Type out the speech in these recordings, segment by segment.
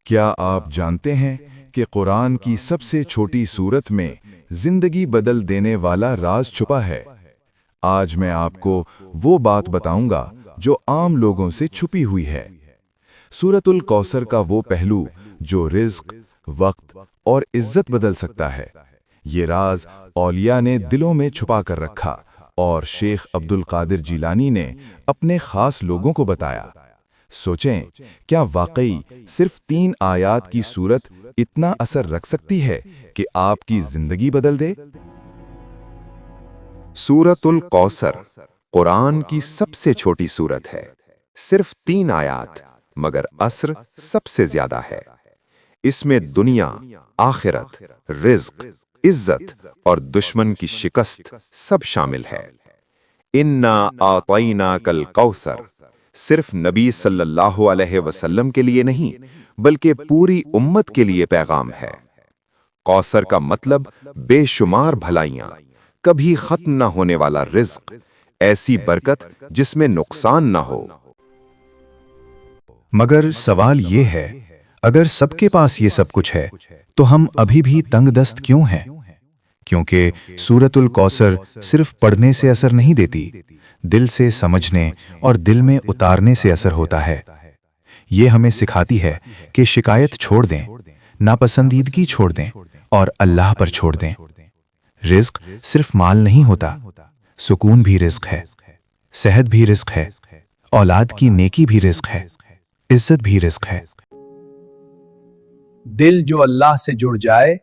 کیا آپ جانتے ہیں کہ قرآن کی سب سے چھوٹی سورت میں زندگی بدل دینے والا راز چھپا ہے؟ آج میں آپ کو وہ بات بتاؤں گا جو عام لوگوں سے چھپی ہوئی ہے۔ سورۃ الکوثر کا وہ پہلو جو رزق، وقت اور عزت بدل سکتا ہے، یہ راز اولیاء نے دلوں میں چھپا کر رکھا اور شیخ عبد القادر جیلانی نے اپنے خاص لوگوں کو بتایا۔ سوچیں، کیا واقعی صرف 3 آیات کی سورت اتنا اثر رکھ سکتی ہے کہ آپ کی زندگی بدل دے؟ سورۃ الکوثر قرآن کی سب سے چھوٹی سورت ہے، صرف 3 آیات، مگر اثر سب سے زیادہ ہے۔ اس میں دنیا، آخرت، رزق، عزت اور دشمن کی شکست سب شامل ہے۔ اِنَّا أَعْطَيْنَاكَ الْكَوْثَرَ صرف نبی صلی اللہ علیہ وسلم کے لیے نہیں بلکہ پوری امت کے لیے پیغام ہے۔ کوثر کا مطلب بے شمار بھلائیاں، کبھی ختم نہ ہونے والا رزق، ایسی برکت جس میں نقصان نہ ہو۔ مگر سوال یہ ہے، اگر سب کے پاس یہ سب کچھ ہے تو ہم ابھی بھی تنگ دست کیوں ہیں؟ کیونکہ سورۃ الکوثر صرف پڑھنے سے اثر نہیں دیتی، دل سے سمجھنے اور دل میں اتارنے سے اثر ہوتا ہے۔ یہ ہمیں سکھاتی ہے کہ شکایت چھوڑ دیں، ناپسندیدگی چھوڑ دیں اور اللہ پر چھوڑ دیں۔ رزق صرف مال نہیں ہوتا، سکون بھی رزق ہے، صحت بھی رزق ہے، اولاد کی نیکی بھی رزق ہے، عزت بھی رزق ہے۔ دل جو اللہ سے جڑ جائے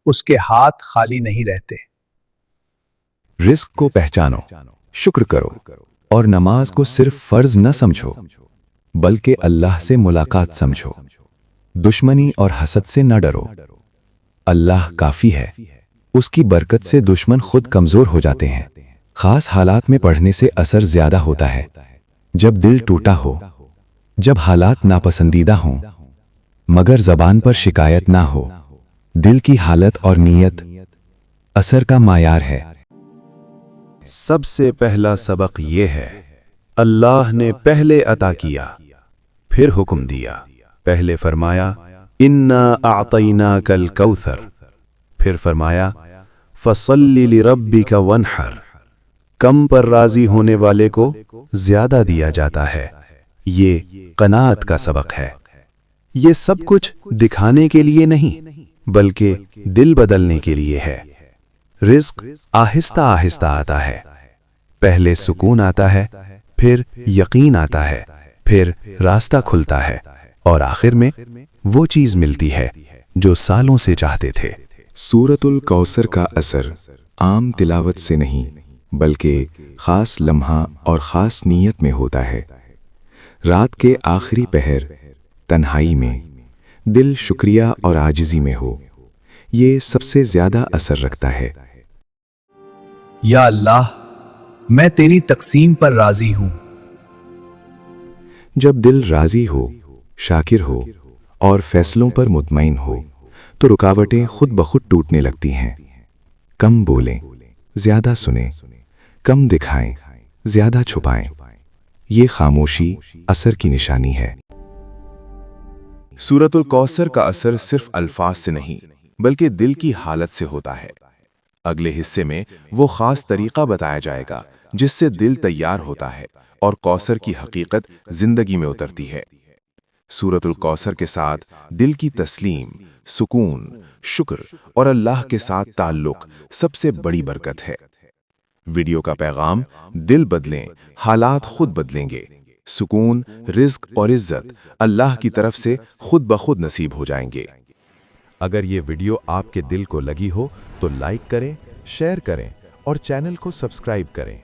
اس کے ہاتھ خالی نہیں رہتے۔ رزق کو پہچانو، شکر کرو اور نماز کو صرف فرض نہ سمجھو بلکہ اللہ سے ملاقات سمجھو۔ دشمنی اور حسد سے نہ ڈرو، اللہ کافی ہے، اس کی برکت سے دشمن خود کمزور ہو جاتے ہیں۔ خاص حالات میں پڑھنے سے اثر زیادہ ہوتا ہے، جب دل ٹوٹا ہو، جب حالات ناپسندیدہ ہوں، مگر زبان پر شکایت نہ ہو۔ دل کی حالت اور نیت اثر کا معیار ہے۔ سب سے پہلا سبق یہ ہے، اللہ نے پہلے عطا کیا، پھر حکم دیا۔ پہلے فرمایا اِنَّا أَعْطَيْنَاكَ الْكَوْثَرَ، پھر فرمایا فَصَلِّ لِرَبِّكَ وَانْحَرْ۔ کم پر راضی ہونے والے کو زیادہ دیا جاتا ہے۔ یہ قناعت کا سبق ہے۔ یہ سب کچھ دکھانے کے لیے نہیں بلکہ دل بدلنے کے لیے ہے۔ رزق آہستہ آہستہ آتا ہے، پہلے سکون آتا ہے، پھر یقین آتا ہے، پھر راستہ کھلتا ہے اور آخر میں وہ چیز ملتی ہے جو سالوں سے چاہتے تھے۔ سورۃ الکوثر کا اثر عام تلاوت سے نہیں بلکہ خاص لمحہ اور خاص نیت میں ہوتا ہے۔ رات کے آخری پہر تنہائی میں دل شکریہ اور عاجزی میں ہو، یہ سب سے زیادہ اثر رکھتا ہے۔ یا اللہ، میں تیری تقسیم پر راضی ہوں۔ جب دل راضی ہو، شاکر ہو اور فیصلوں پر مطمئن ہو تو رکاوٹیں خود بخود ٹوٹنے لگتی ہیں۔ کم بولیں، زیادہ سنیں، کم دکھائیں، زیادہ چھپائیں۔ یہ خاموشی اثر کی نشانی ہے۔ سورۃ الکوثر کا اثر صرف الفاظ سے نہیں بلکہ دل کی حالت سے ہوتا ہے۔ اگلے حصے میں وہ خاص طریقہ بتایا جائے گا جس سے دل تیار ہوتا ہے اور کوثر کی حقیقت زندگی میں اترتی ہے۔ سورۃ الکوثر کے ساتھ دل کی تسلیم، سکون، شکر اور اللہ کے ساتھ تعلق سب سے بڑی برکت ہے۔ ویڈیو کا پیغام: دل بدلیں، حالات خود بدلیں گے۔ سکون، رزق اور عزت اللہ کی طرف سے خود بخود نصیب ہو جائیں گے۔ اگر یہ ویڈیو آپ کے دل کو لگی ہو تو لائک کریں، شیئر کریں اور چینل کو سبسکرائب کریں۔